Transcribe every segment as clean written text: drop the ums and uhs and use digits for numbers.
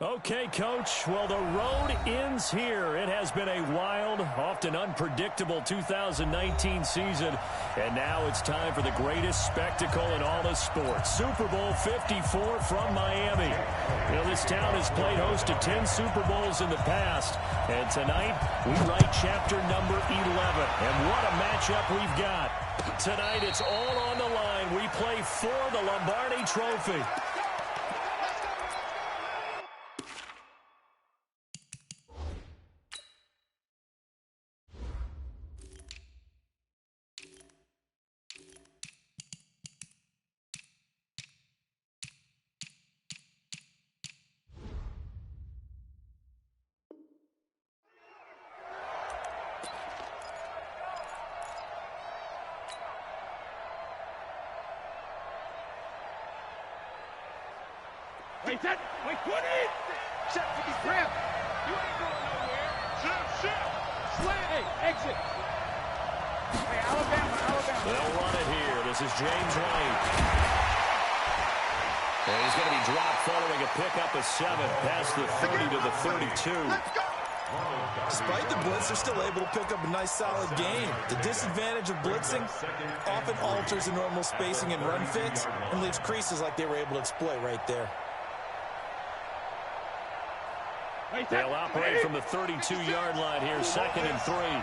Okay, Coach. Well, the road ends here. It has been a wild, often unpredictable 2019 season. And now it's time for the greatest spectacle in all of sports. Super Bowl 54 from Miami. You know, this town has played host to 10 Super Bowls in the past. And tonight, we write chapter number 11. And what a matchup we've got. Tonight, it's all on the line. We play for the Lombardi Trophy. Wait, what is it? Check for the grab. You ain't going nowhere. Shit. Slam. Hey, exit. Hey, Alabama. They'll run it here. This is James White. And he's going to be dropped following a pickup of 7 past the 30 to the 32. Despite the blitz, they're still able to pick up a nice solid game. The disadvantage of blitzing often alters the normal spacing and run fits and leaves creases like they were able to exploit right there. They'll operate from the 32-yard line here, 2nd and 3. Motion.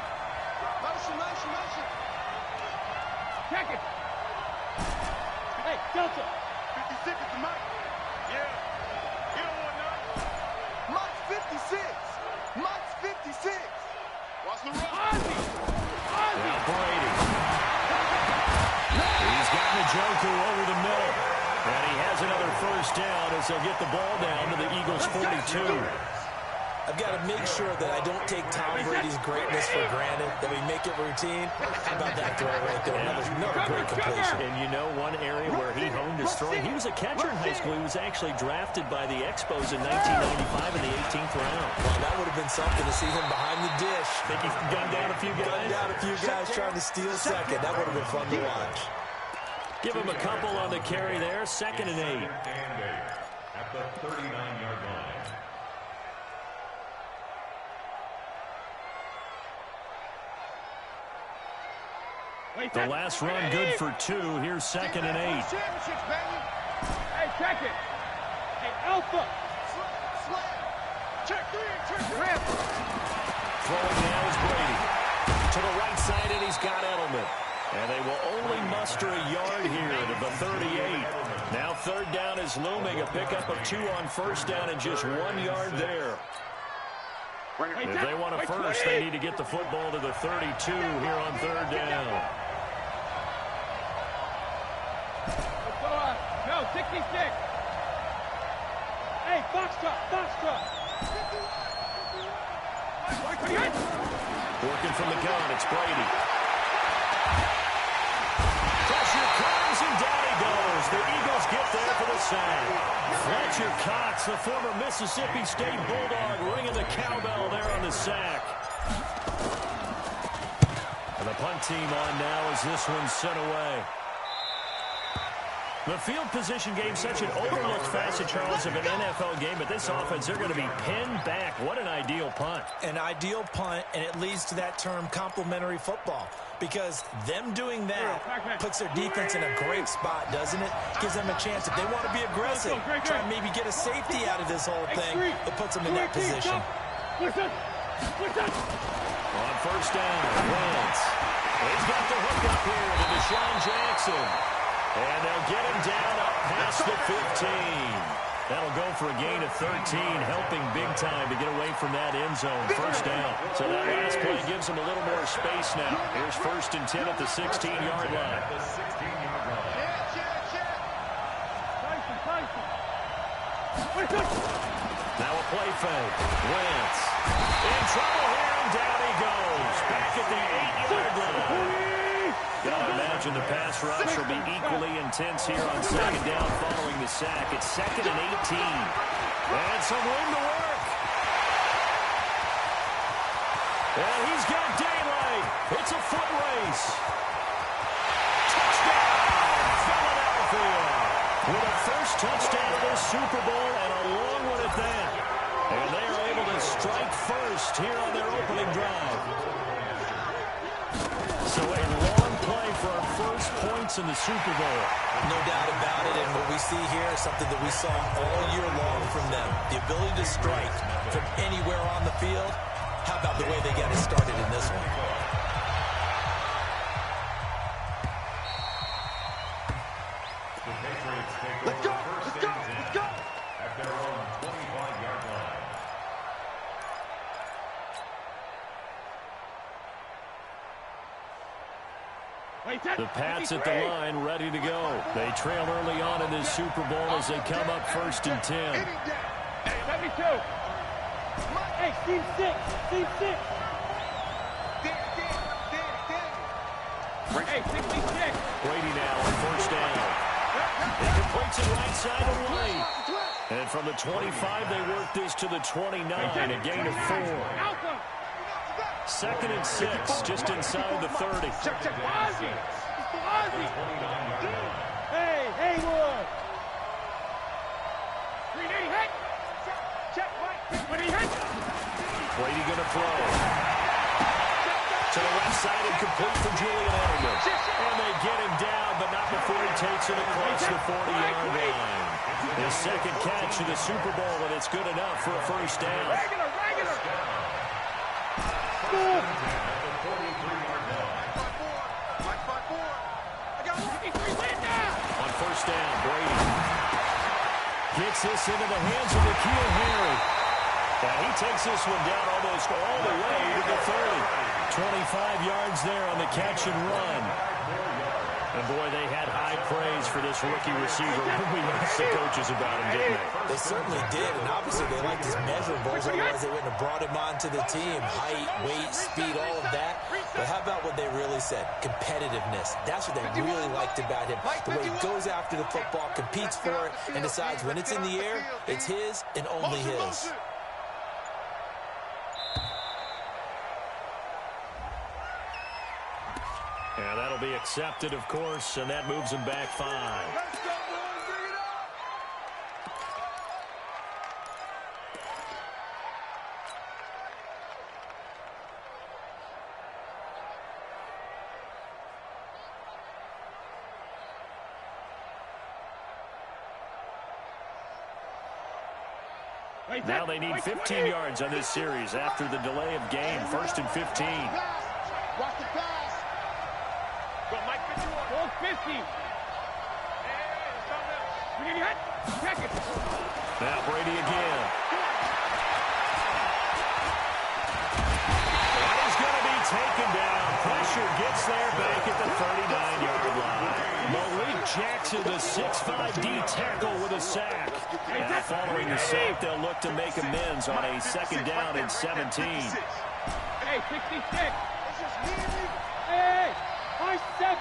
Check it. Hey, Delta. 56 is the mic. Yeah. You don't want none. Mike's 56. Watch the run. Ozzy. Now Brady. He's got Njoku over the middle. And he has another first down as they'll get the ball down to the Eagles' 42. I've got to make sure that I don't take Tom Brady's greatness for granted, that we make it routine. How about that throw right there? Another great completion. And you know one area where he honed his throwing? He was a catcher in high school. He was actually drafted by the Expos in 1995 in the 18th round. Well, that would have been something to see him behind the dish. Think he gunned down a few guys? Trying to steal second. That would have been fun to watch. Give him a couple on the carry there. 2nd and 8. At the 39-yard line. The last run good for 2. Here's 2nd and 8. Hey, check it. Hey, Alpha. Slam. Check 3. Throwing now is Brady. To the right side, and he's got Edelman. And they will only muster a yard here to the 38. Now 3rd down is looming. A pickup of 2 on 1st down and just 1 yard there. If they want a first, they need to get the football to the 32 here on 3rd down. No, 66. Hey, box truck. Working from the gun, it's Brady. Pressure comes, and down he goes. The Eagles get there for the sack. Fletcher Cox, the former Mississippi State Bulldog, ringing the cowbell there on the sack. And the punt team on now as this one's sent away. The field position game, such an overlooked facet, Charles, of an NFL game. But this offense, they're going to be pinned back. What an ideal punt. An ideal punt, and it leads to that term complementary football. Because them doing that puts their defense in a great spot, doesn't it? Gives them a chance. If they want to be aggressive, try and maybe get a safety out of this whole thing, it puts them in that position. On 1st down, Wentz. He's got the hook up here to Deshaun Jackson. And they'll get him down up past the 15. That'll go for a gain of 13, helping big time to get away from that end zone. 1st down. So that last play gives them a little more space now. Here's 1st and 10 at the 16-yard line. Now a play fake. Wentz in trouble here, and down he goes. Back at the 8-yard line. Gotta imagine the pass rush will be equally intense here on 2nd down following the sack. It's 2nd and 18. And some room to work. And he's got daylight. It's a foot race. Touchdown, Philadelphia. With a first touchdown of this Super Bowl, and a long one at that. And they are able to strike first here on their opening drive. So a long play for our first points in the Super Bowl. No doubt about it, and what we see here is something that we saw all year long from them. The ability to strike from anywhere on the field. How about the way they got it started in this one? Let's go, let's go, let's go! At their own 25-yard line. The Pats at the line, ready to go. They trail early on in this Super Bowl as they come up 1st and 10. Hey, let me too. Hey, Steve 6, Steve 6. Hey, 66. Brady now on 1st down. He completes it right side of the lane. And from the 25, they work this to the 29, a gain of 4. 2nd and 6, just inside the 30. Check. Ozzy. Hey, Haywood. 380 hit. Check, Mike. When he hit. Brady going to throw. To the left side and complete for Julian Edelman. And they get him down, but not before he takes it across the 40-yard line. His 2nd catch in the Super Bowl, and it's good enough for a 1st down. Regular. On 1st down, Brady gets this into the hands of N'Keal Harry. And he takes this one down almost all the way to the 30. 25 yards there on the catch and run. And, boy, they had high praise for this rookie receiver when we asked the coaches about him, didn't they? They certainly did, and obviously they liked his measurables, otherwise they wouldn't have brought him onto the team. Height, weight, speed, all of that. But how about what they really said? Competitiveness. That's what they really liked about him. The way he goes after the football, competes for it, and decides when it's in the air, it's his and only his. And that'll be accepted, of course, and that moves him back 5. Let's go, boys. Bring it up. Now they need 15 yards on this series after the delay of game. 1st and 15. Watch the pass. Go, Mike, 51. Go, 50. Hey, check it. Now Brady again. And he's going to be taken down. Pressure gets there back at the 39-yard line. Malik Jackson, the 6'5" D tackle with a sack. Now following the sack, they'll look to make amends on a 2nd down and 17. Hey, 66. Hey, 5'7".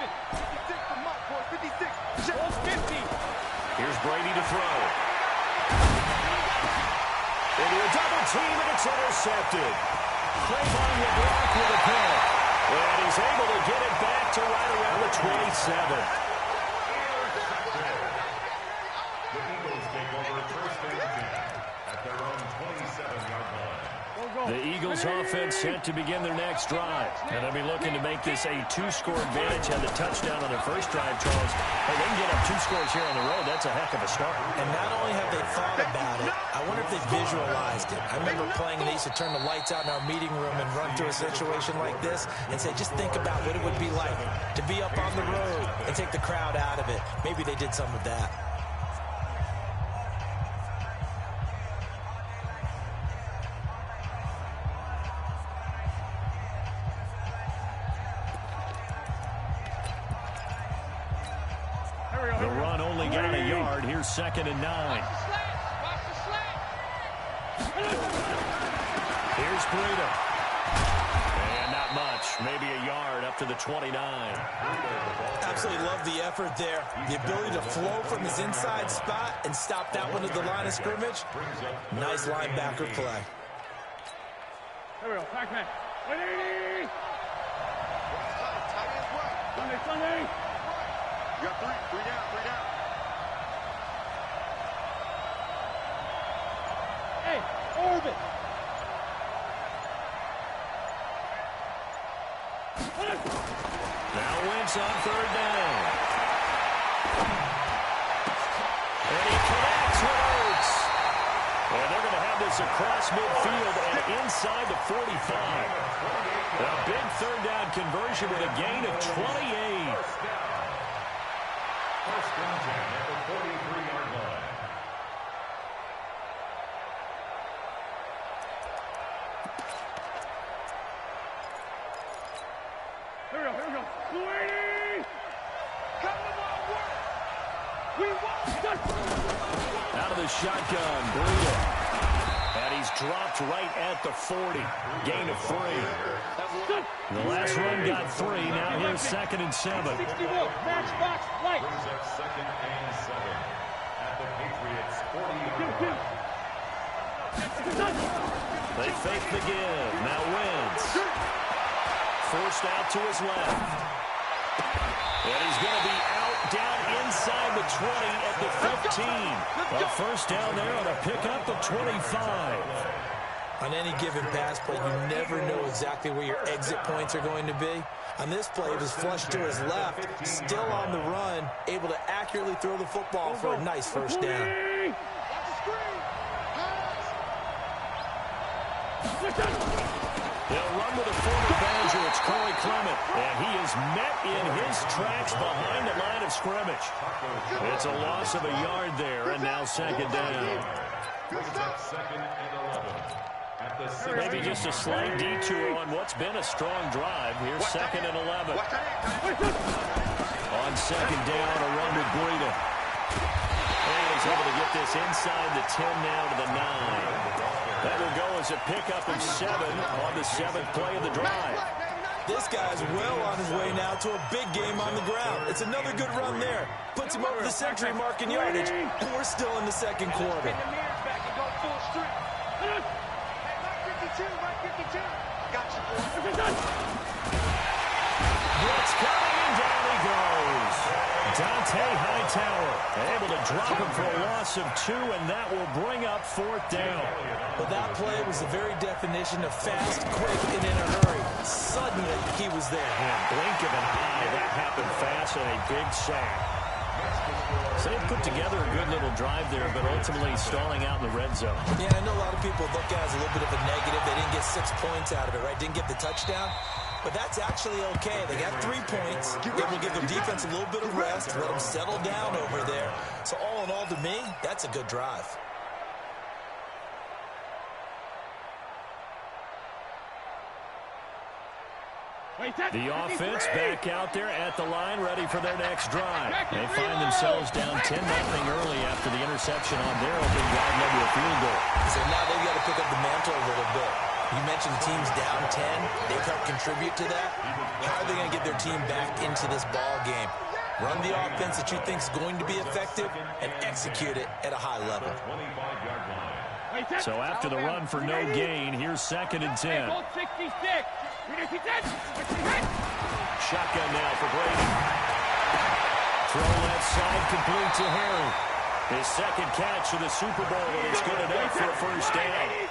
56 for Mike, boy, 56. Hold 50. Here's Brady to throw. Into a double team, and it's intercepted. Clayvon will block with a pick. And he's able to get it back to right around the 27. The Eagles take over 1st and 10 at their own 27-yard line. The Eagles offense set to begin their next drive. And they'll be looking to make this a 2-score advantage. Had the touchdown on their first drive, Charles. Hey, they can get up 2 scores here on the road. That's a heck of a start. And not only have they thought about it, I wonder if they visualized it. I remember playing, and they used to turn the lights out in our meeting room and run through a situation like this and say, just think about what it would be like to be up on the road and take the crowd out of it. Maybe they did some of that. The run only got a yard. Here's 2nd and 9. Here's Breida. And not much. Maybe a yard up to the 29. Absolutely love the effort there. The ability to flow from his inside spot and stop that one at the line of scrimmage. Nice linebacker play. Here we go, Pac-Man. 180. Sunday. You got 3 down. Orbit. Now Wentz on third down. And he connects with Ertz. And they're going to have this across midfield and inside the 45. A big third down conversion with a gain of 28. First and 10 at the 43-yard line. Here we go. Brady! Come the ball, work! We won! Out of the shotgun, Breida. And he's dropped right at the 40. Gain of 3. The last run got 3. Now here's 2nd and 7. 61. Matchbox light. Brings up 2nd and 7 at the Patriots 40-yard line. They fake the give. Now Wentz. Forced out to his left. And he's going to be out down inside the 20 at the 15. A first down there on a pickup of 25. On any given pass play, you never know exactly where your exit points are going to be. On this play, it was flushed to his left, still on the run, able to accurately throw the football for a nice first down. They'll run with a former Badger. It's Corey Clement. And he is met in his tracks behind the line of scrimmage. It's a loss of a yard there, and now 2nd down. Brings up 2nd and 11 at the 6. Maybe just a slight detour on what's been a strong drive. Here's 2nd and 11. On 2nd down, a run with Breida. And he's able to get this inside the 10 now to the 9. That will go as a pickup of 7 on the 7th play of the drive. This guy's well on his way now to a big game on the ground. It's another good run there. Puts him over the century mark in yardage, and we're still in the 2nd quarter. Blitz coming, and down he goes. Dante Hightower able to drop him for a loss of 2, and that will bring up 4th down. Well, that play was the very definition of fast, quick, and in a hurry. Suddenly, he was there. Yeah, blink of an eye, that happened fast, and a big sack. So they put together a good little drive there, but ultimately stalling out in the red zone. Yeah, I know a lot of people look at it as a little bit of a negative. They didn't get 6 points out of it, right? Didn't get the touchdown. But that's actually okay. They got 3 points. They will give their defense a little bit of rest, let them settle down over there. So all in all, to me, that's a good drive. The offense back out there at the line, ready for their next drive. They find themselves down 10-0 early after the interception on their opening drive led to a field goal. So now they've got to pick up the mantle a little bit. You mentioned the team's down 10. They've helped contribute to that. How are they going to get their team back into this ball game? Run the offense that you think is going to be effective and execute it at a high level. So after the run for no gain, here's 2nd and 10. Shotgun now for Brady. Throw left side complete to Harry. His 2nd catch of the Super Bowl, and it's good enough for a first down.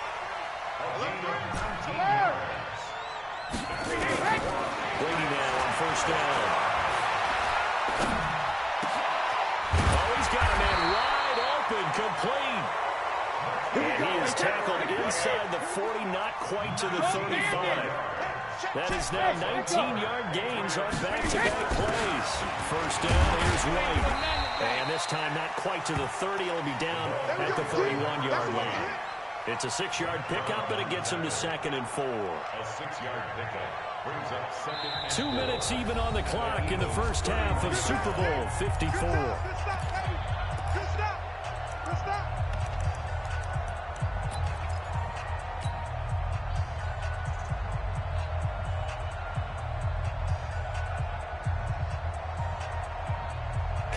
Brady now on first down. Oh, he's got a man wide open, complete. And he is tackled inside the 40, not quite to the 35. That is now 19-yard gains on back-to-back plays. First down, here's White. And this time not quite to the 30. It'll be down at the 31-yard line. It's a 6-yard pickup, but it gets him to 2nd and 4. A 6-yard pickup brings up 2nd and 2 minutes even on the clock in the first half of Super Bowl 54.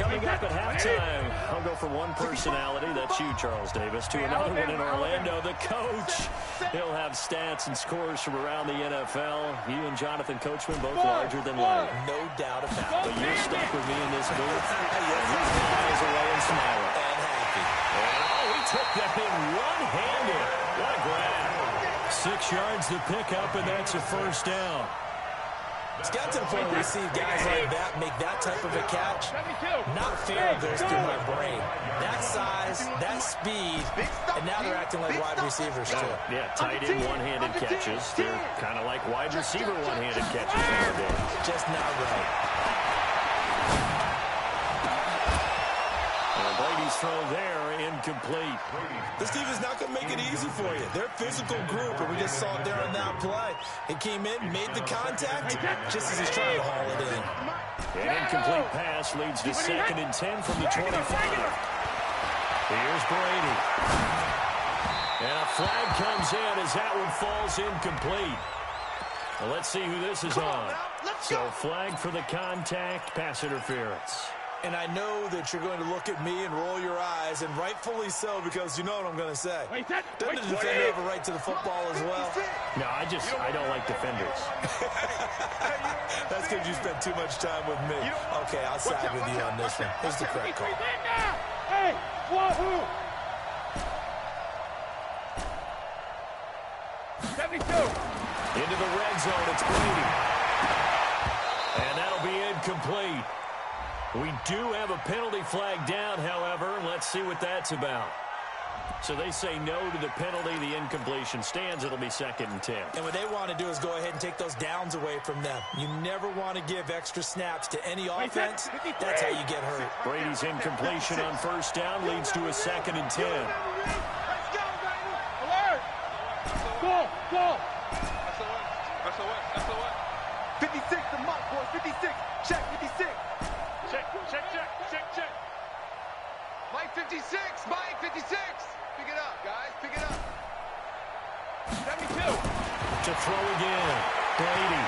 Coming up at halftime, I'll go from one personality, that's you, Charles Davis, to another one in Orlando, the coach. He'll have stats and scores from around the NFL. You and Jonathan Coachman, both larger than life. No doubt about it. But you're stuck with me in this booth. He's miles away and smiling. And happy. And, oh, he took that thing one-handed. What a 6 yards the pickup, and that's a first down. It's got to the point where we see guys like that make that type of a catch. Not fair goes through my brain. That size, that speed, and now they're acting like wide receivers too. Yeah, tight end one-handed catches. They're kind of like wide receiver one-handed catches nowadays. Just not right. Brady's throw there, incomplete. This team is not going to make it easy for you. They're a physical group, and we just saw it there on that play. It came in, made the contact, just as he's trying to haul it in. An incomplete pass leads to 2nd and 10 from the 25. Here's Brady. And a flag comes in as that one falls incomplete. Well, let's see who this is on. So flag for the contact, pass interference. And I know that you're going to look at me and roll your eyes, and rightfully so, because you know what I'm going to say. Doesn't the defender have a right to the football as well? No, I don't like defenders. That's because you spent too much time with me. Okay, I'll side with you on this one. Here's the correct call. Hey, wahoo! 72. Into the red zone, it's Brady. And that'll be incomplete. We do have a penalty flag down, however. Let's see what that's about. So they say no to the penalty. The incompletion stands. It'll be 2nd and 10. And what they want to do is go ahead and take those downs away from them. You never want to give extra snaps to any offense. That's how you get hurt. Brady's incompletion on 1st down leads to a 2nd and 10. Let's go, baby! Alert! Go, go! That's a what? 56, the mark, boys. 56. Check, 56. Check. Mike 56, Mike 56. Pick it up, guys, pick it up. 72. To throw again, Brady.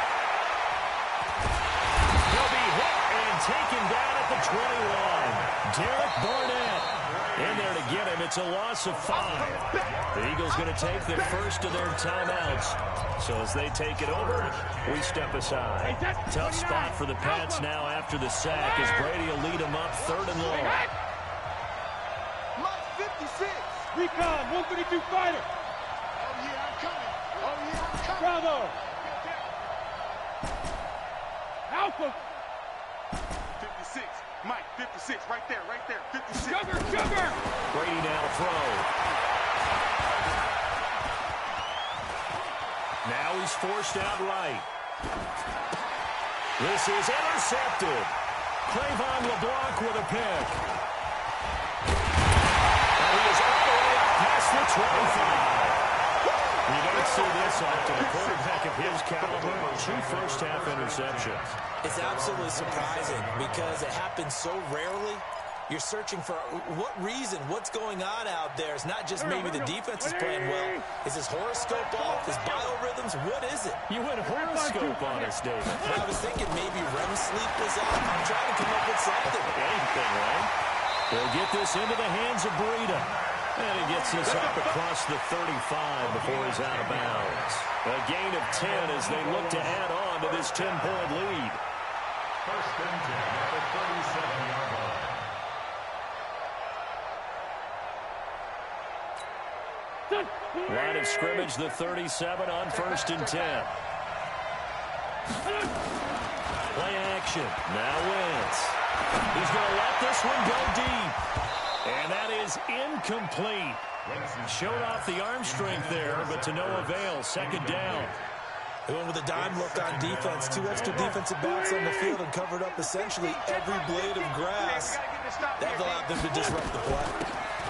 He'll be hit and taken down at the 21. Derek Barnett in there to get him. It's a loss of 5. The Eagles going to take the first of their timeouts. So as they take it over, we step aside. Tough spot for the Pats now after the sack as Brady will lead them up 3rd and long. Mike 56. Recon, 132 fighter. Oh, yeah, I'm coming. Bravo. Alpha. 56. Mike, 56. Right there. 56. Sugar. Brady now to throw. Now he's forced out right. This is intercepted. Cravon LeBlanc with a pick. And he is all the way up past the 25. You don't see this often. A quarterback of his caliber, 2 first-half interceptions. It's absolutely surprising because it happens so rarely. You're searching for what reason, what's going on out there. It's not just maybe the defense is playing well. Is his horoscope off? His biorhythms? What is it? You went horoscope on us, David. I was thinking maybe REM sleep was off. I'm trying to come up with something. Anything, right? They'll get this into the hands of Breida. And he gets this up across the 35 before he's out of bounds. A gain of 10 as they look to add on to this 10-point lead. 1st and 10 at the 37-yard line. Line of scrimmage, the 37 on 1st and 10. Play action. Now Wentz. He's going to let this one go deep. And that is incomplete. Showed off the arm strength there, but to no avail. 2nd down. They went with a dime look on defense. 2 extra defensive backs on the field and covered up essentially every blade of grass. That allowed them to disrupt the play.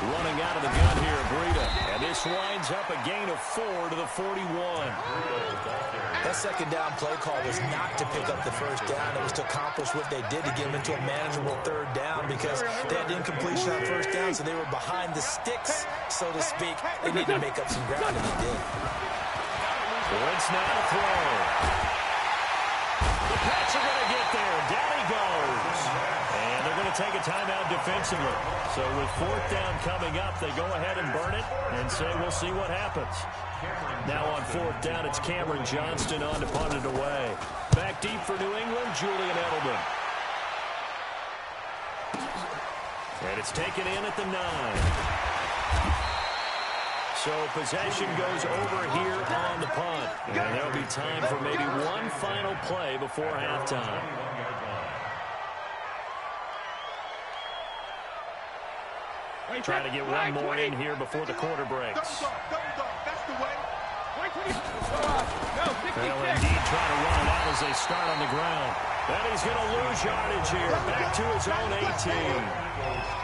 Running out of the gun here, Breida. And this winds up a gain of 4 to the 41. That 2nd down play call was not to pick up the 1st down. It was to accomplish what they did to get them into a manageable 3rd down because they had incompletion on 1st down, so they were behind the sticks, so to speak. They needed to make up some ground, and they did. Wentz now to throw. The Pats are going to get there. Down he goes. And they're going to take a timeout defensively. So with 4th down coming up, they go ahead and burn it and say we'll see what happens. Now on 4th down, it's Cameron Johnston on to punt it away. Back deep for New England, Julian Edelman. And it's taken in at the 9. So possession goes over here on the punt. And there'll be time for maybe one final play before halftime. Trying to get one more in here before the quarter breaks. That's the way. They'll indeed try to run it out as they start on the ground. And he's going to lose yardage here, back to his own 18.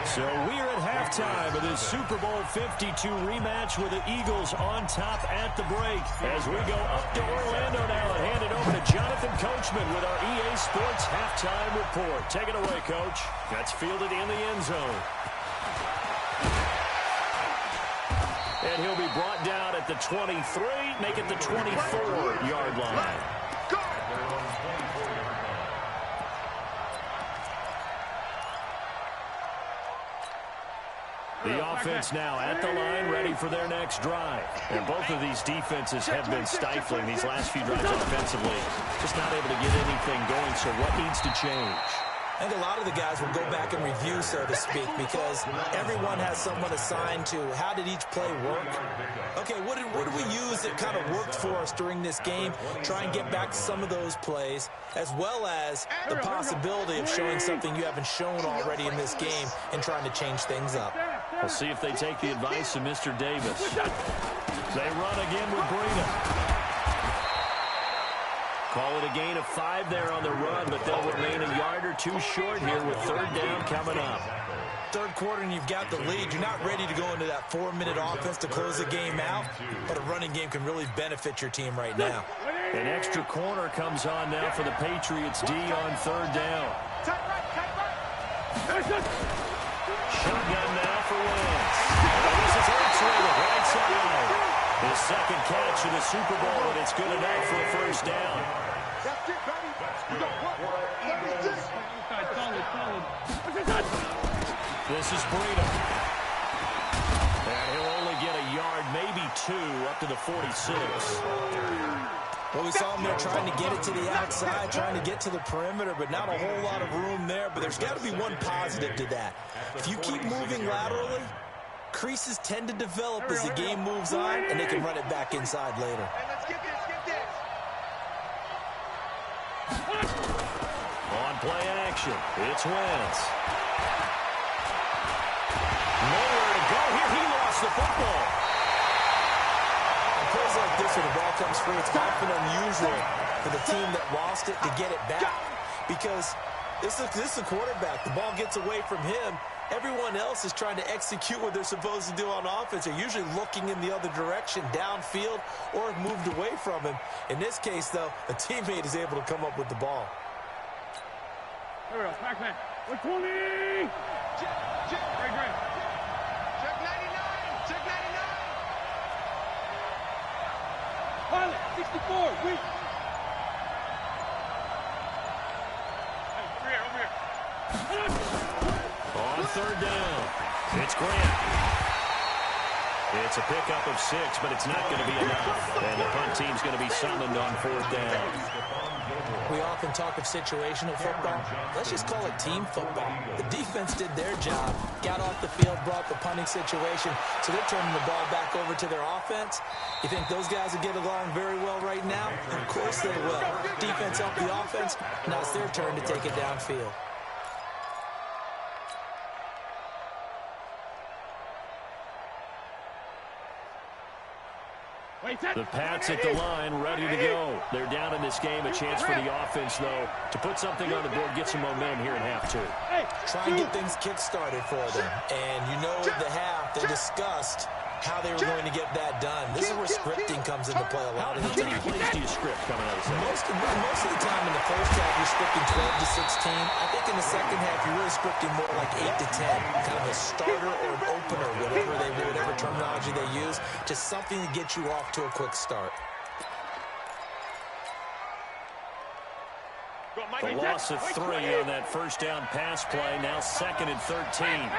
So we're at halftime of this Super Bowl 52 rematch with the Eagles on top at the break. As we go up to Orlando now and hand it over to Jonathan Coachman with our EA Sports halftime report. Take it away, Coach. That's fielded in the end zone. And he'll be brought down at the 23, make it the 24-yard line. The offense now at the line, ready for their next drive. And both of these defenses have been stifling these last few drives offensively. Just not able to get anything going, so what needs to change? I think a lot of the guys will go back and review, so to speak, because everyone has someone assigned to how did each play work. Okay, what did we use that kind of worked for us during this game? Try and get back to some of those plays, as well as the possibility of showing something you haven't shown already in this game and trying to change things up. We'll see if they take the advice of Mr. Davis. They run again with Breida. Call it a gain of 5 there on the run, but they'll remain a yard or two short here with third down coming up. Third quarter and you've got the lead. You're not ready to go into that 4-minute offense to close the game out, but a running game can really benefit your team right now. An extra corner comes on now for the Patriots D on third down. Shotgun now for Wentz. This is Hurts with it, right side. His second catch in the Super Bowl, and it's good enough for a first down. That's it, baby. You got This is Breida. And he'll only get a yard, maybe 2, up to the 46. Well, we saw him there trying to get it to the outside, trying to get to the perimeter, but not a whole lot of room there. But there's got to be one positive to that. If you keep moving laterally, creases tend to develop as the game moves on, and they can run it back inside later. Let's get this. On play action, it's Wentz. Nowhere to go here. He lost the football. On plays like this where the ball comes free, it's often unusual for the team that lost it to get it back, because this is the quarterback. The ball gets away from him. Everyone else is trying to execute what they're supposed to do on offense. They're usually looking in the other direction, downfield, or have moved away from him. In this case, though, a teammate is able to come up with the ball. Here we go, Pac-Man. 120! Check 99! Check 99! Pilot, 64, weak! Hey, over here. On third down, it's Grant. It's a pickup of 6, but it's not going to be enough. And the punt team's going to be summoned on fourth down. We often talk of situational football. Let's just call it team football. The defense did their job, got off the field, brought the punting situation, so they're turning the ball back over to their offense. You think those guys will get along very well right now? Of course they will. Defense helped the offense. Now it's their turn to take it downfield. The Pats at the line, ready to go. They're down in this game. A chance for the offense, though, to put something on the board, get some momentum here in half 2. Try and get things kick-started for them. And you know at the half, they discussed how they were going to get that done. This is where scripting comes into play a lot of the time. How many plays do you script coming out of the second? Most of the time in the first half, you're scripting 12 to 16. I think in the second half, you're really scripting more like 8 to 10. Kind of a starter or an opener, whatever terminology they use. Just something to get you off to a quick start. The loss of 3 on that first down pass play. Now 2nd and 13.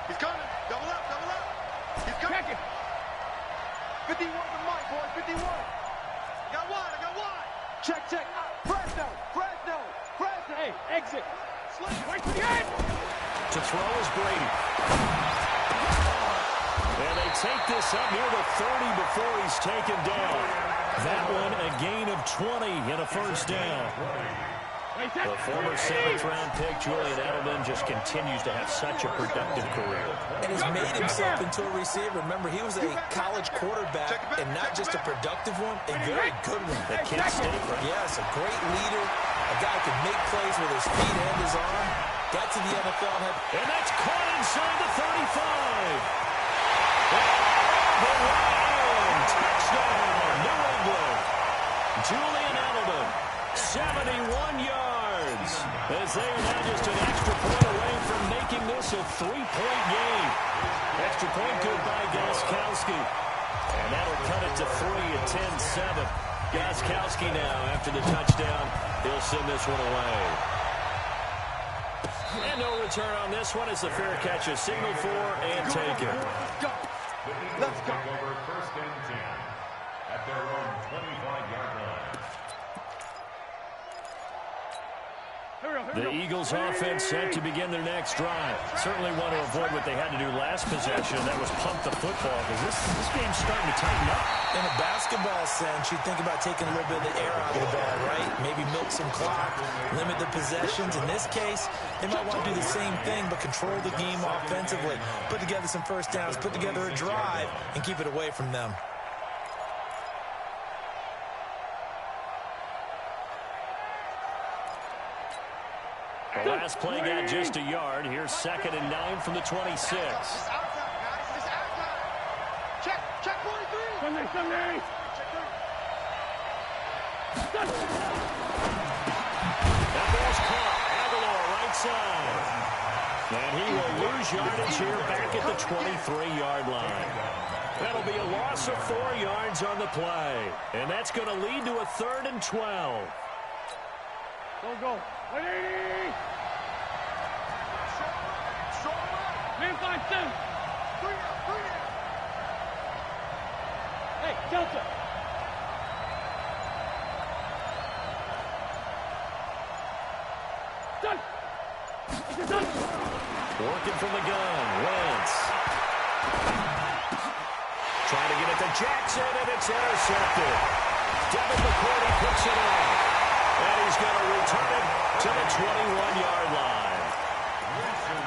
He's coming. Double up. He's coming. 51 to Mike, boys. 51. I got one. Check. Fresno. Hey, exit. Sling. Wait for the end. To throw is Brady. And they take this up near the 30 before he's taken down. That one a gain of 20 and a first down. The former 7th-round pick, Julian Edelman, just continues to have such a productive career. And has made himself into a receiver. Remember, he was a college quarterback, and not just a productive one, a very good one. At Kent State, right? Yes, a great leader, a guy who can make plays with his feet and his arm. Got to the NFL. And that's caught inside the 35. Touchdown, New England. Julian Edelman, 71 yards. As they are now just an extra point away from making this a 3-point game. Extra point good by Gostkowski. And that'll cut it to 3 at 10-7. Gostkowski now, after the touchdown, he'll send this one away. And no return on this one as the fair catch is signaled for and taken. Let's go. Over first and 10 at their own 25-yard line. The Eagles offense set to begin their next drive. Certainly want to avoid what they had to do last possession. That was pump the football, because this game's starting to tighten up. In a basketball sense, you think about taking a little bit of the air out of the ball, right? Maybe milk some clock, limit the possessions. In this case, they might want to do the same thing, but control the game offensively. Put together some first downs, put together a drive, and keep it away from them. The last play got just a yard. Here's 2nd and 9 from the 26. Check 43. Sunday. That ball's caught. Aguilar right side. And he will lose yardage here back at the 23-yard line. That'll be a loss of 4 yards on the play. And that's going to lead to a 3rd and 12. Go. 180. Man 5-7. Hey, Delta. Done. It's done. Working from the gun. Wentz. Trying to get it to Jackson, and it's intercepted. Devin McCourty picks it up. And he's going to return it to the 21-yard line.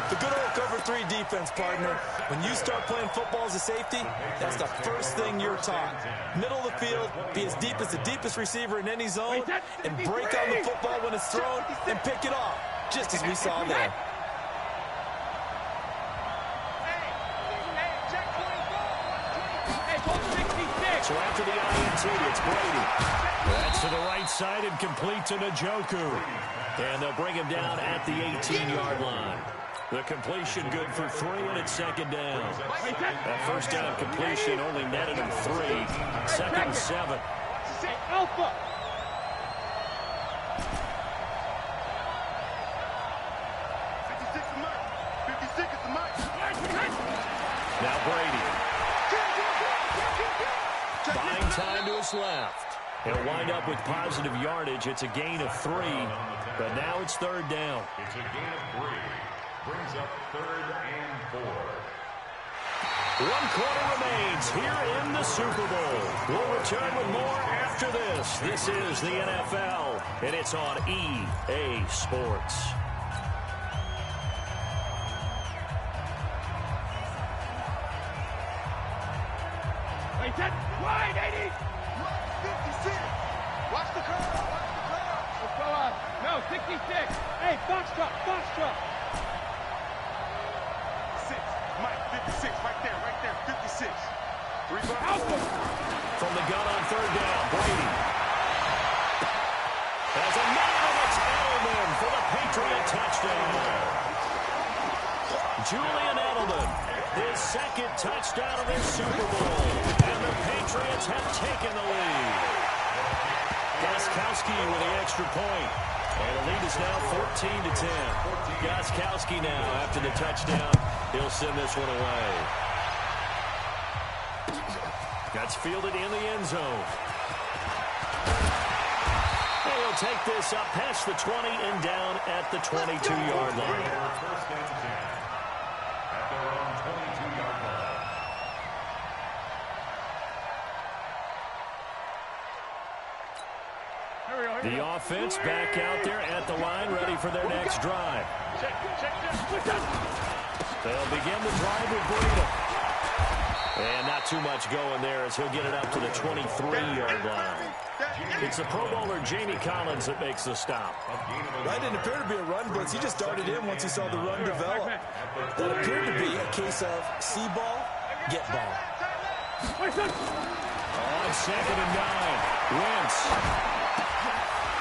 The good old cover 3 defense, partner. When you start playing football as a safety, that's the first thing you're taught. Middle of the field, be as deep as the deepest receiver in any zone, and break on the football when it's thrown and pick it off, just as we saw there. So after the INT, it's Brady. That's to the right side and complete to Njoku. And they'll bring him down at the 18-yard line. The completion good for 3, and it's 2nd down. That first down completion only netted him 3. 2nd and 7. Alpha. Now Brady. Buying time to his left. He'll wind up with positive yardage. It's a gain of 3, but now it's 3rd down. It's a gain of 3. Brings up 3rd and 4. 1 quarter remains here in the Super Bowl. We'll return with more after this. This is the NFL, and it's on EA Sports. Wait, that wide 80. 56. Watch the curve. Let's go up. No, 66. Hey, box truck. 56, right there, 56. 3 Alpha. From the gun on 3rd down, Brady. As a man, it's Edelman for the Patriot touchdown. Julian Edelman, his 2nd touchdown of this Super Bowl. And the Patriots have taken the lead. Gostkowski with the extra point. And the lead is now 14-10. Gostkowski now, after the touchdown, he'll send this one away. That's fielded in the end zone. And will take this up past the 20 and down at the 22-yard line. First and 10 at their own 22-yard line. The offense back out there at the line, ready for their next drive. They'll begin the drive with Breida. And not too much going there as he'll get it up to the 23-yard line. It's the Pro Bowler Jamie Collins that makes the stop. That didn't appear to be a run blitz. He just darted in once he saw the run develop. That appeared to be a case of see ball, get ball. On 2nd and 9, Wentz.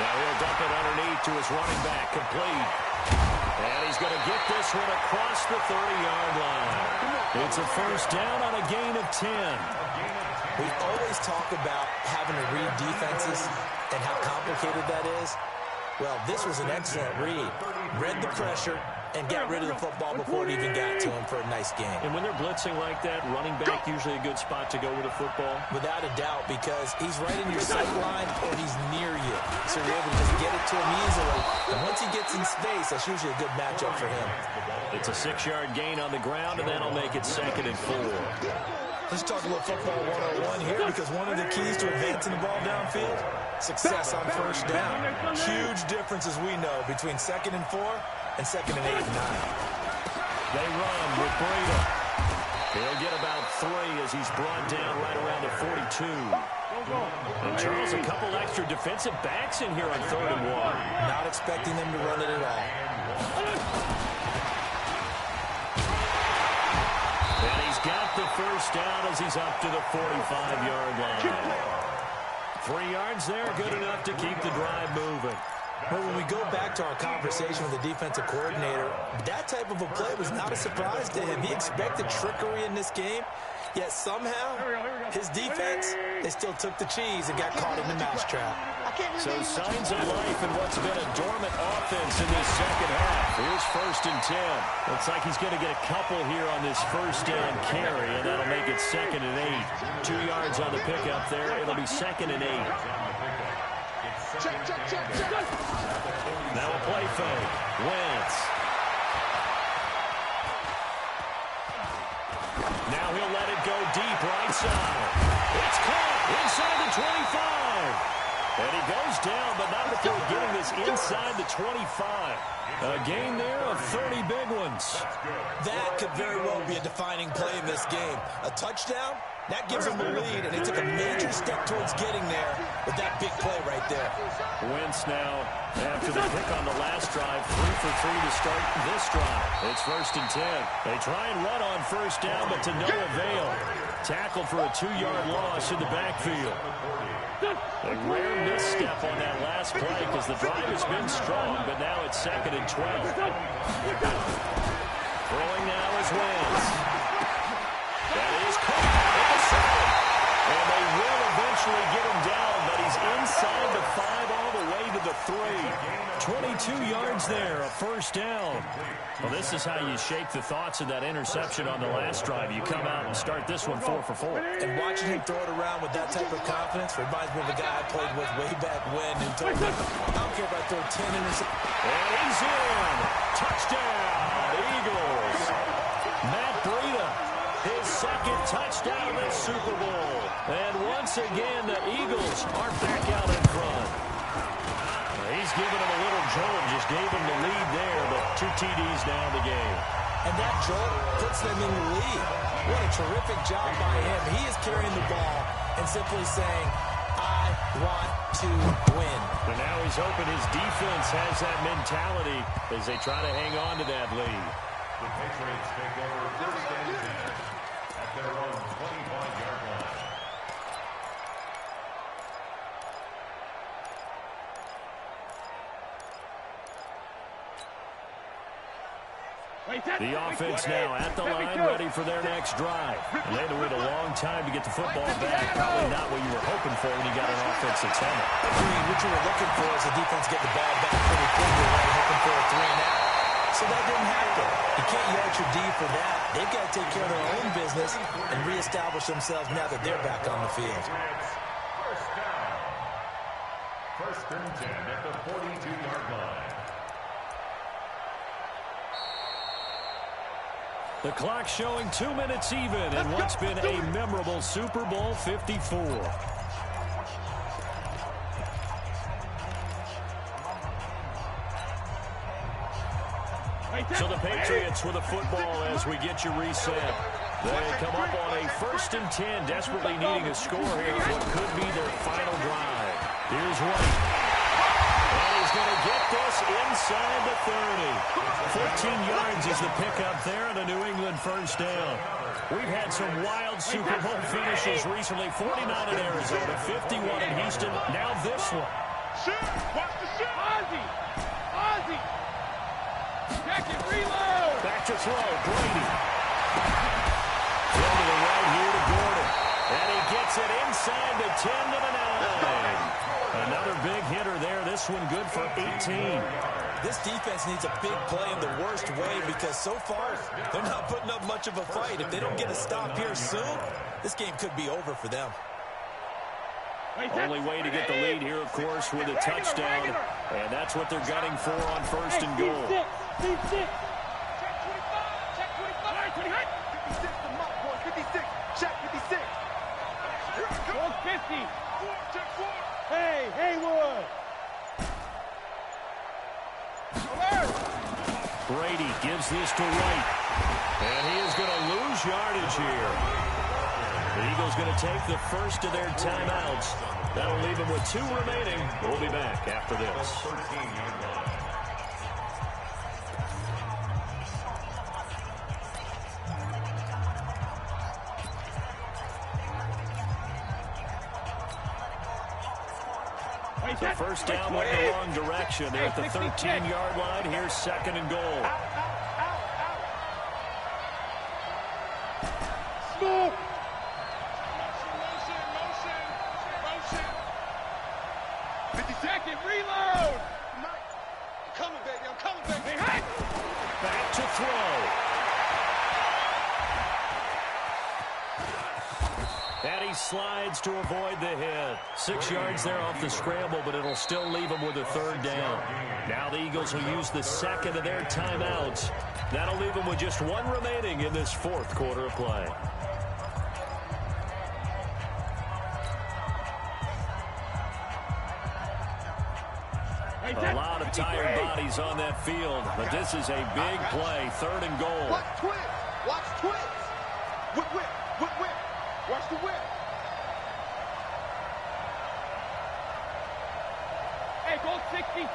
Now he'll dump it underneath to his running back, complete. And he's going to get this one across the 30-yard line. It's a first down on a gain of 10. We always talk about having to read defenses and how complicated that is. Well, this was an excellent read. Read the pressure and got rid of the football before it even got to him for a nice game. And when they're blitzing like that, running back usually a good spot to go with a football? Without a doubt, because he's right in your sight line or he's near you. So you're able to just get it to him easily. And once he gets in space, that's usually a good matchup for him. It's a 6-yard gain on the ground, and that'll make it 2nd and 4. Let's talk a little football 101 here, because one of the keys to advancing the ball downfield, success on first down. Huge difference, as we know, between 2nd and 4 and 2nd and 8 and 9. They run with Breida. He'll get about 3 as he's brought down right around the 42. And Charles, a couple extra defensive backs in here on 3rd and 1. Not expecting them to run it at all. And he's got the first down as he's up to the 45-yard line. 3 yards there, good enough to keep the drive moving. Well, when we go back to our conversation with the defensive coordinator, that type of a play was not a surprise to him. He expected trickery in this game, yet somehow his defense, they still took the cheese and got caught in the mousetrap. So signs of life in what's been a dormant offense in this second half. Here's 1st and 10. Looks like he's going to get a couple here on this first down carry, and that'll make it 2nd and 8. 2 yards on the pickup there. It'll be 2nd and 8. Now a play fake. Wentz. Now he'll let it go deep right side. It's caught inside the 25. And he goes down, but not before getting this inside the 25. A gain there of 30 big ones. That could very well be a defining play in this game. A touchdown, that gives them the lead, and they took a major step towards getting there with that big play right there. Wentz now, after the pick on the last drive, 3 for 3 to start this drive. It's 1st and 10. They try and run on first down, but to no avail. Tackled for a 2-yard loss in the backfield. A rare misstep on that last play because the drive has been strong, but now it's 2nd and 12. Throwing now is Wentz. That is caught at the 7. And they will eventually get him down, but he's inside the 5 all the way to the 3. 22 yards there, a first down. Well, this is how you shake the thoughts of that interception on the last drive. You come out and start this one 4 for 4. And watching him throw it around with that type of confidence reminds me of a guy I played with way back when who told me, I don't care if I throw 10 interceptions. And he's in. Touchdown, Eagles. Matt Breida, his 2nd touchdown in the Super Bowl. And once again, the Eagles are back out in front. He's giving him a little jolt, just gave him the lead there, but 2 TDs now in the game. And that jolt puts them in the lead. What a terrific job by him. He is carrying the ball and simply saying, I want to win. But now he's hoping his defense has that mentality as they try to hang on to that lead. The Patriots take over 1st and 10 at their own 25-yard line. The offense now at the line, ready for their next drive. And they had to wait a long time to get the football back. Probably not what you were hoping for when you got an offense that's on it. Agreed. What you were looking for is the defense get the ball back pretty quickly, right? Hoping for a 3 and out. So that didn't happen. You can't yard your D for that. They've got to take care of their own business and reestablish themselves now that they're back on the field. First and 10 at the 42-yard line. The clock showing 2 minutes even in what's been a memorable Super Bowl 54. So the Patriots with a football as we get you reset. They come up on a 1st and 10, desperately needing a score here of what could be their final drive. Here's White. And he's going to get this inside the 30. 14 yards is the pickup there and a New England first down. We've had some wild Super Bowl finishes recently. 49 in Arizona, 51 in Houston, now this one. Watch the shit! Ozzie! Jacket, reload! Back to throw, Brady. Into the right here to Gordon. And he gets it inside the 10 to the 9. Another big hitter there. This one good for 18. This defense needs a big play in the worst way because so far they're not putting up much of a fight. If they don't get a stop here soon, this game could be over for them. Only way to get the lead here, of course, with a touchdown. And that's what they're gunning for on 1st and goal. Check 25. Check 25. 56 to Muck, boy. 56. Check 56. 50. Check 4. Hey, Haywood. Brady gives this to White. And he is going to lose yardage here. The Eagles going to take the first of their timeouts. That'll leave them with 2 remaining. We'll be back after this. The first down went in the wrong direction. They're at the 13-yard line. Here's 2nd and goal. Smoke! Motion. 50-second reload! I'm coming, baby. Back to throw. And he slides to avoid the hit. 6 yards there off the scramble, but it'll still leave him with a 3rd down. Now the Eagles will use the 2nd of their timeouts. That'll leave them with just 1 remaining in this 4th quarter of play. A lot of tired bodies on that field, but this is a big play. 3rd and goal. Watch twins. Whip. Watch the whip. Hey, goal 66.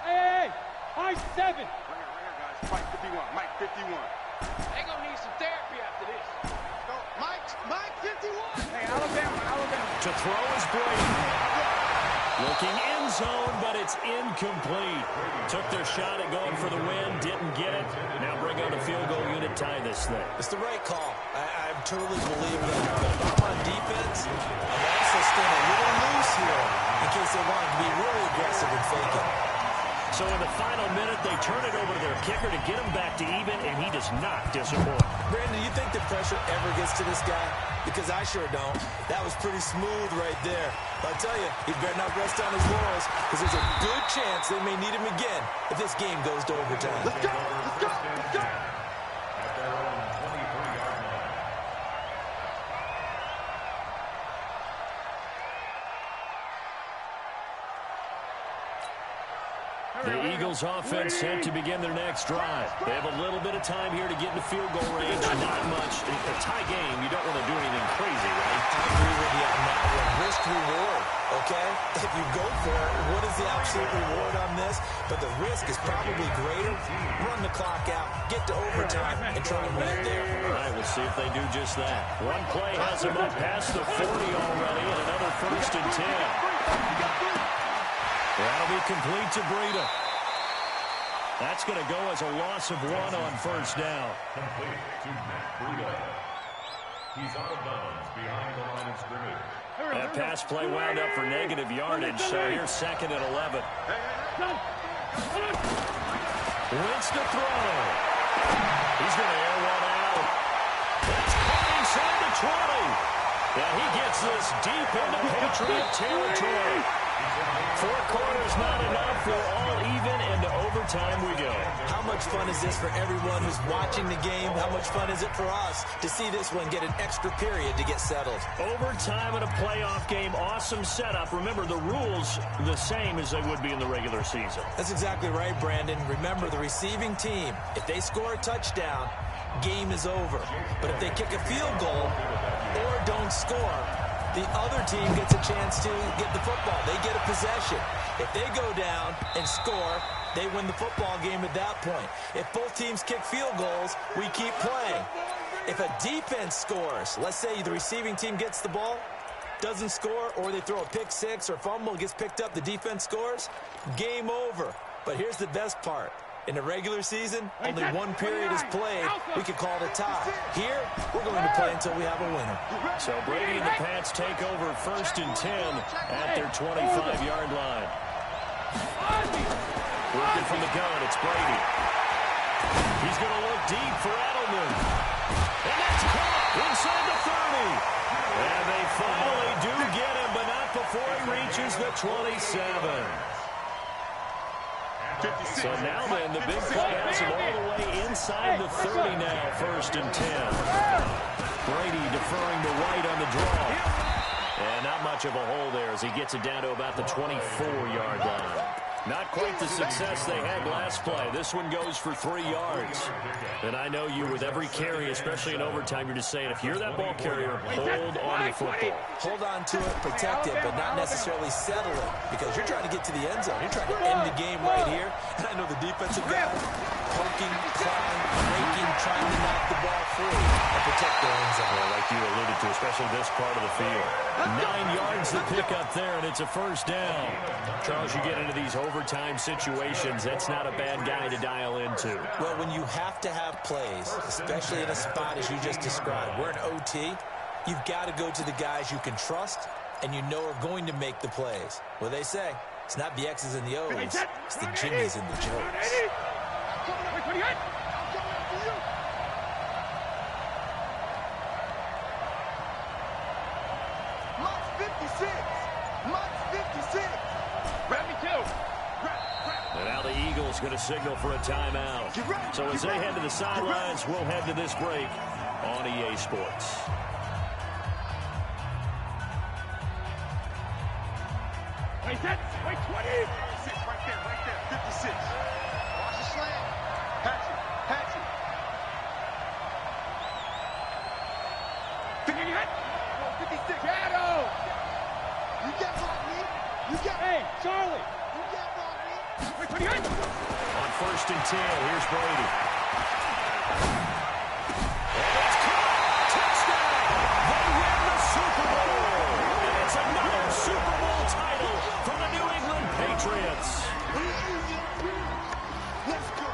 Hey, Mike 7. Right here, guys. Mike 51. They gonna need some therapy after this. No, Mike 51. Hey, Alabama. To throw is Brady. Looking end zone, but it's incomplete. Took their shot at going for the win, didn't get it. Now bring out a field goal unit, tie this thing. It's the right call. I truly believe that. But if I'm on defense, I'm also staying a little loose here in case they want to be really aggressive and fake it. So in the final minute, they turn it over to their kicker to get him back to even, and he does not disappoint. Brandon, do you think the pressure ever gets to this guy? Because I sure don't. That was pretty smooth right there. I'll tell you, he better not rest on his laurels because there's a good chance they may need him again if this game goes to overtime. Let's go. The Eagles offense set to begin their next drive. They have a little bit of time here to get into field goal range. Not much. In a tie game, you don't want to do anything crazy, right? I agree with you on that one. Risk reward, okay? If you go for it, what is the absolute reward on this? But the risk is probably greater. Run the clock out, get to overtime, and try to win it there. All right, we'll see if they do just that. One play has them up past the 40 already, and another 1st and 10. That'll be complete to Breida. That's going to go as a loss of 1 on 1st down. Complete to Breida. He's out of bounds behind the line of scrimmage. That pass play wound up for negative yardage, so here's 2nd and 11. Wins to throw. He's going to air one out. That's caught inside the 20. Yeah, he gets this deep into Patriot territory. 4 quarters not enough. We're all even, and to overtime we go. How much fun is this for everyone who's watching the game? How much fun is it for us to see this one get an extra period to get settled? Overtime in a playoff game, awesome setup. Remember, the rules the same as they would be in the regular season. That's exactly right, Brandon. Remember, the receiving team, if they score a touchdown, game is over. But if they kick a field goal or don't score, the other team gets a chance to get the football. They get a possession. If they go down and score, they win the football game at that point. If both teams kick field goals, we keep playing. If a defense scores, let's say the receiving team gets the ball, doesn't score, or they throw a pick six or fumble, gets picked up, the defense scores, game over. But here's the best part. In the regular season, only one period is played. We could call it a tie. Here, we're going to play until we have a winner. So Brady and the Pats take over 1st and 10 at their 25-yard line. Working from the gun, it's Brady. He's going to look deep for Edelman. And that's caught inside the 30. And they finally do get him, but not before he reaches the 27. So now then, the big play has him all the way inside the 30 now, 1st and 10. Brady deferring to White on the draw. And not much of a hole there as he gets it down to about the 24-yard line. Not quite the success they had last play. This one goes for 3 yards. And I know you, with every carry, especially in overtime, you're just saying, if you're that ball carrier, hold on to the football. Hold on to it, protect it, but not necessarily settle it, because you're trying to get to the end zone. You're trying to end the game right here. And I know the defensive guy poking, clawing, raking, trying to knock the ball free and protect their end zone. Well, like you alluded to, especially this part of the field. 9 yards to pick up there, and it's a 1st down. Charles, you get into these overtime situations, that's not a bad guy to dial into. Well, when you have to have plays, especially in a spot as you just described, we're in OT, you've got to go to the guys you can trust and you know are going to make the plays. Well, they say, it's not the X's and the O's, it's the Jimmies and the Joes. And now the Eagles going to signal for a timeout. So as they head to the sidelines, we'll head to this break on EA Sports. Wait, 20. Right there, 56. Watch the slant. Patch it. 56. Shadow. You got what, Hey, Charlie. You got what, On 1st and 10, here's Brady. And it's caught. Touchdown. They win the Super Bowl. And it's another Super Bowl title for the New England Patriots. Let's go.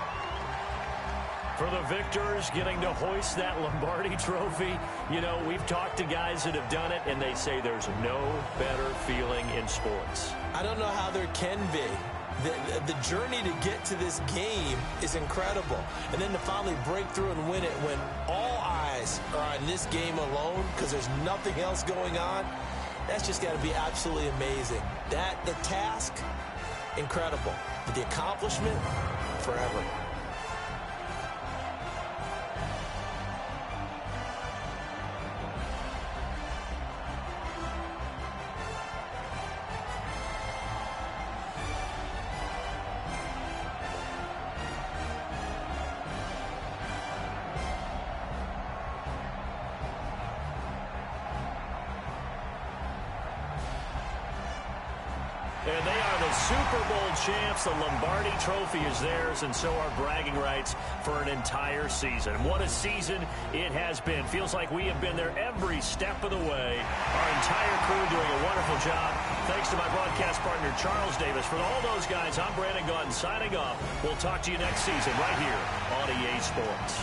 For the victors, getting to hoist that Lombardi trophy, you know, we've talked to guys that have done it, and they say there's no better feeling in sports. I don't know how there can be. The journey to get to this game is incredible. And then to finally break through and win it when all eyes are on this game alone because there's nothing else going on, that's just got to be absolutely amazing. The task, incredible. But the accomplishment, forever. And they are the Super Bowl champs. The Lombardi trophy is theirs, and so are bragging rights for an entire season. What a season it has been. Feels like we have been there every step of the way. Our entire crew doing a wonderful job. Thanks to my broadcast partner, Charles Davis. For all those guys, I'm Brandon Gaudin signing off. We'll talk to you next season right here on EA Sports.